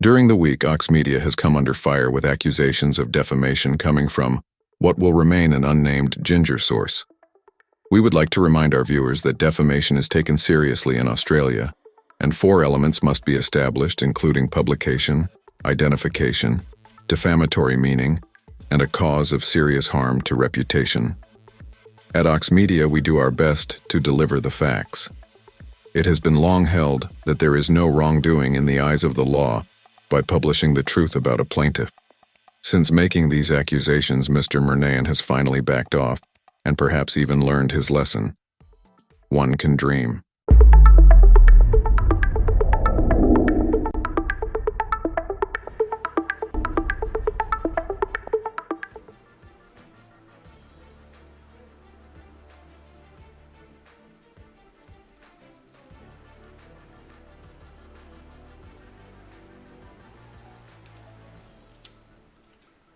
During the week, Ox Media has come under fire with accusations of defamation coming from what will remain an unnamed ginger source. We would like to remind our viewers that defamation is taken seriously in Australia, and 4 elements must be established, including publication, identification, defamatory meaning, and a cause of serious harm to reputation. At Ox Media, we do our best to deliver the facts. It has been long held that there is no wrongdoing in the eyes of the law by publishing the truth about a plaintiff. Since making these accusations, Mr. Murnayan has finally backed off and perhaps even learned his lesson. One can dream.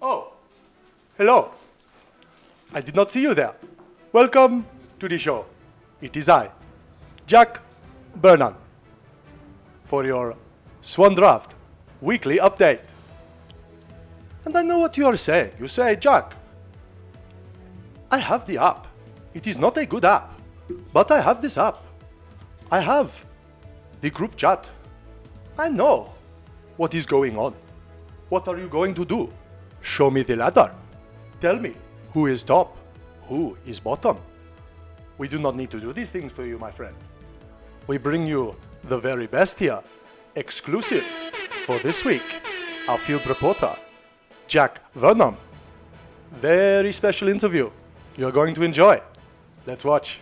Oh, hello. I did not see you there. Welcome to the show. It is I, Jack Burnham, for your Swan Draft weekly update. And I know what you are saying. You say, Jack, I have the app. It is not a good app, but I have this app. I have the group chat. I know what is going on. What are you going to do? Show me the ladder. Tell me who is top, who is bottom. We do not need to do these things for you, my friend. We bring you the very best here, exclusive for this week. Our field reporter, Jack Vernon. Very special interview. You're going to enjoy. Let's watch.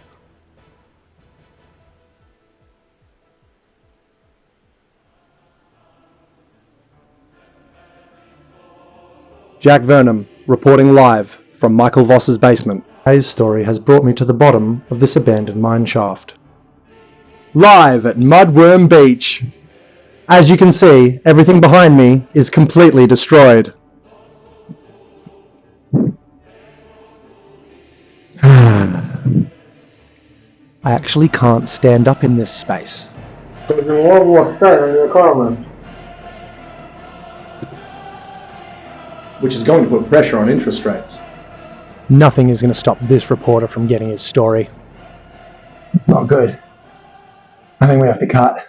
Jack Vernon, reporting live from Michael Voss's basement. Today's story has brought me to the bottom of this abandoned mine shaft. Live at Mudworm Beach. As you can see, everything behind me is completely destroyed. I actually can't stand up in this space. Which is going to put pressure on interest rates. Nothing is going to stop this reporter from getting his story. It's not good. I think we have to cut.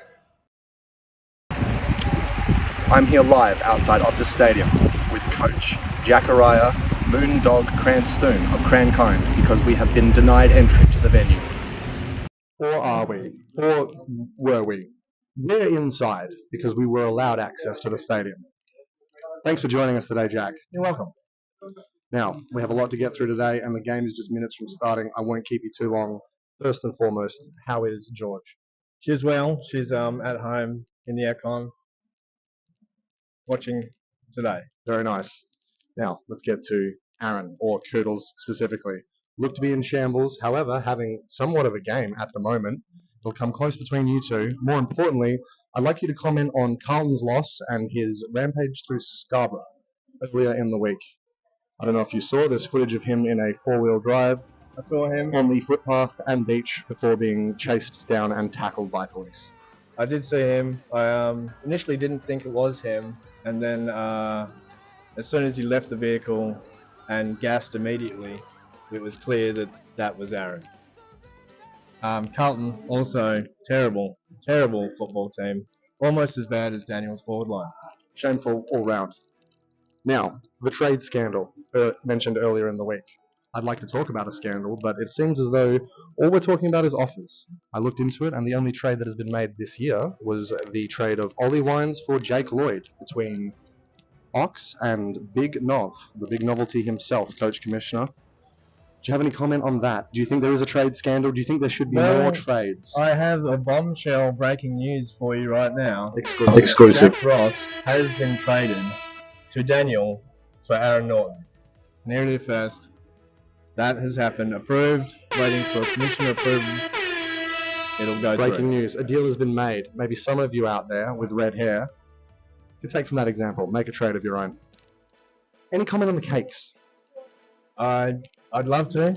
I'm here live outside Optus Stadium with coach Jacariah Moondog Cranstoon of Crankind because we have been denied entry to the venue. Or are we? Or were we? We're inside because we were allowed access to the stadium. Thanks for joining us today, Jack. You're welcome. Now, we have a lot to get through today, and the game is just minutes from starting. I won't keep you too long. First and foremost, how is George? She's well. She's at home in the aircon watching today. Very nice. Now, let's get to Aaron, or Koodles specifically. Look to be in shambles, however, having somewhat of a game at the moment. It'll come close between you two. More importantly, I'd like you to comment on Carlton's loss and his rampage through Scarborough earlier in the week. I don't know if you saw this footage of him in a 4-wheel drive. I saw him on the footpath and beach before being chased down and tackled by police. I did see him. I initially didn't think it was him, and then as soon as he left the vehicle and gassed immediately, it was clear that that was Aaron. Carlton, also terrible football team. Almost as bad as Daniel's forward line. Shameful all round. Now, the trade scandal mentioned earlier in the week. I'd like to talk about a scandal, but it seems as though all we're talking about is offers. I looked into it, and the only trade that has been made this year was the trade of Ollie Wines for Jake Lloyd between Ox and Big Nov, the big novelty himself, Coach Commissioner. Do you have any comment on that? Do you think there is a trade scandal? Do you think there should be more trades? I have a bombshell breaking news for you right now. Exclusive. Jack Ross has been traded to Daniel for Aaron Norton. Nearly first. That has happened. Approved. Waiting for commissioner approval. It'll go through. Breaking news. A deal has been made. Maybe some of you out there with red hair can take from that example. Make a trade of your own. Any comment on the cakes? I'd love to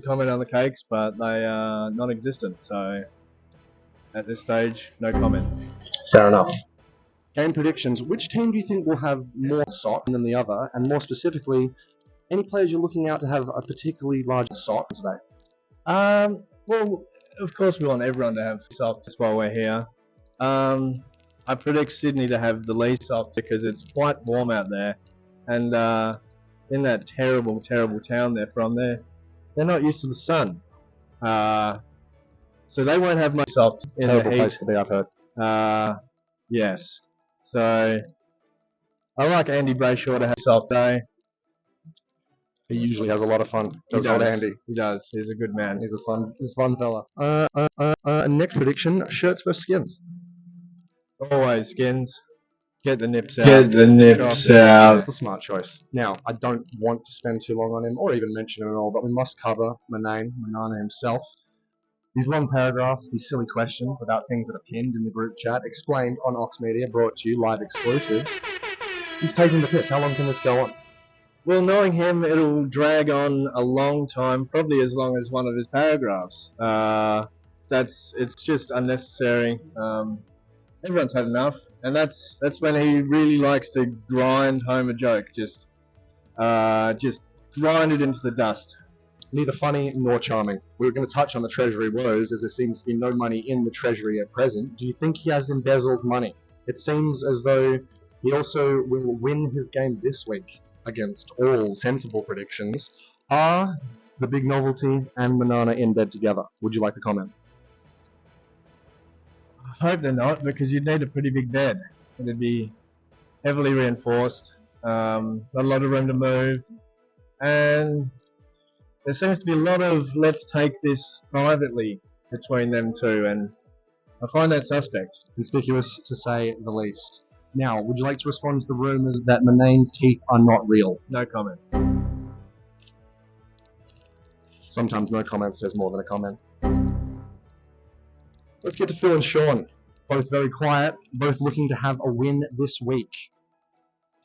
comment on the cakes, but they are non-existent, so at this stage, no comment. Fair enough. Game predictions. Which team do you think will have more sock than the other? And more specifically, any players you're looking out to have a particularly large sock today? Well, of course we want everyone to have socks while we're here. I predict Sydney to have the least socks because it's quite warm out there, and in that terrible, terrible town they're from, they're not used to the sun, so they won't have much socks in Terrible the heat. place to be, I've heard. Yes. So I like Andy Brayshaw to have sock day. He usually has a lot of fun. Does old Andy? He does. He's a good man. He's a fun fella. Next prediction: shirts versus skins. Always skins. Get the nips out. Get the nips out. That's the smart choice. Now, I don't want to spend too long on him, or even mention him at all, but we must cover Manana himself. These long paragraphs, these silly questions about things that are pinned in the group chat, explained on Ox Media, brought to you live exclusives. He's taking the piss. How long can this go on? Well, knowing him, it'll drag on a long time, probably as long as one of his paragraphs. It's just unnecessary. Everyone's had enough, and that's when he really likes to grind home a joke. Just grind it into the dust. Neither funny nor charming. We were going to touch on the Treasury woes, as there seems to be no money in the Treasury at present. Do you think he has embezzled money? It seems as though he also will win his game this week against all sensible predictions. Are the big novelty and Manana in bed together? Would you like to comment? I hope they're not, because you'd need a pretty big bed. It'd be heavily reinforced, not a lot of room to move, and there seems to be a lot of let's take this privately between them two, and I find that suspect. Conspicuous, to say the least. Now, would you like to respond to the rumours that Manane's teeth are not real? No comment. Sometimes no comment says more than a comment. Let's get to Phil and Sean. Both very quiet, both looking to have a win this week.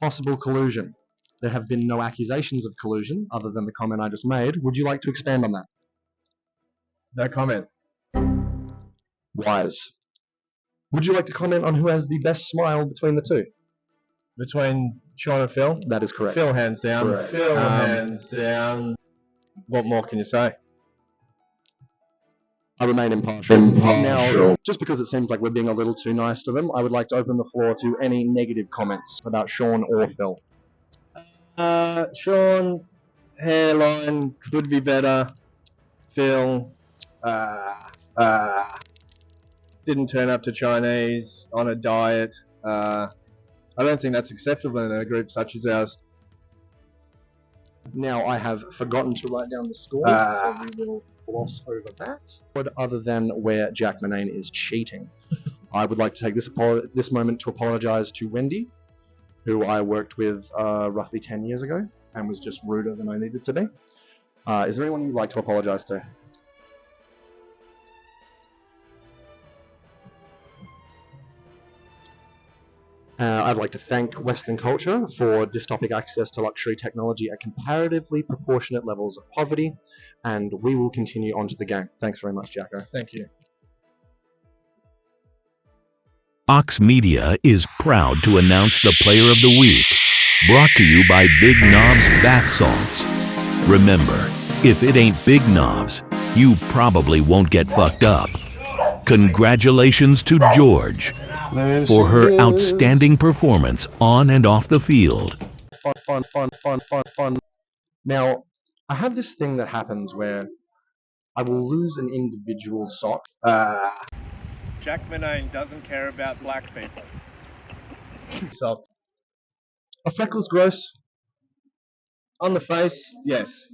Possible collusion. There have been no accusations of collusion, other than the comment I just made. Would you like to expand on that? No comment. Wise. Would you like to comment on who has the best smile between the two? Between Sean and Phil? That is correct. Phil hands down. Correct. Phil hands down. What more can you say? I remain impartial. Now, just because it seems like we're being a little too nice to them, I would like to open the floor to any negative comments about Sean or Phil. Sean, hairline could be better. Phil, didn't turn up to Chinese on a diet. I don't think that's acceptable in a group such as ours. Now, I have forgotten to write down the score, so we will gloss over that. Other than where Jack Manane is cheating. I would like to take this moment to apologise to Wendy, who I worked with roughly 10 years ago, and was just ruder than I needed to be. Is there anyone you'd like to apologise to? I'd like to thank Western culture for dystopic access to luxury technology at comparatively proportionate levels of poverty, and we will continue on to the game. Thanks very much, Jacko. Thank you. Ox Media is proud to announce the Player of the Week, brought to you by Big Knobs Bath Salts. Remember, if it ain't Big Knobs, you probably won't get fucked up. Congratulations to George for her outstanding performance on and off the field. Fun. Now, I have this thing that happens where I will lose an individual sock. Jack Manane doesn't care about black people. So, A freckle's gross. on the face, yes.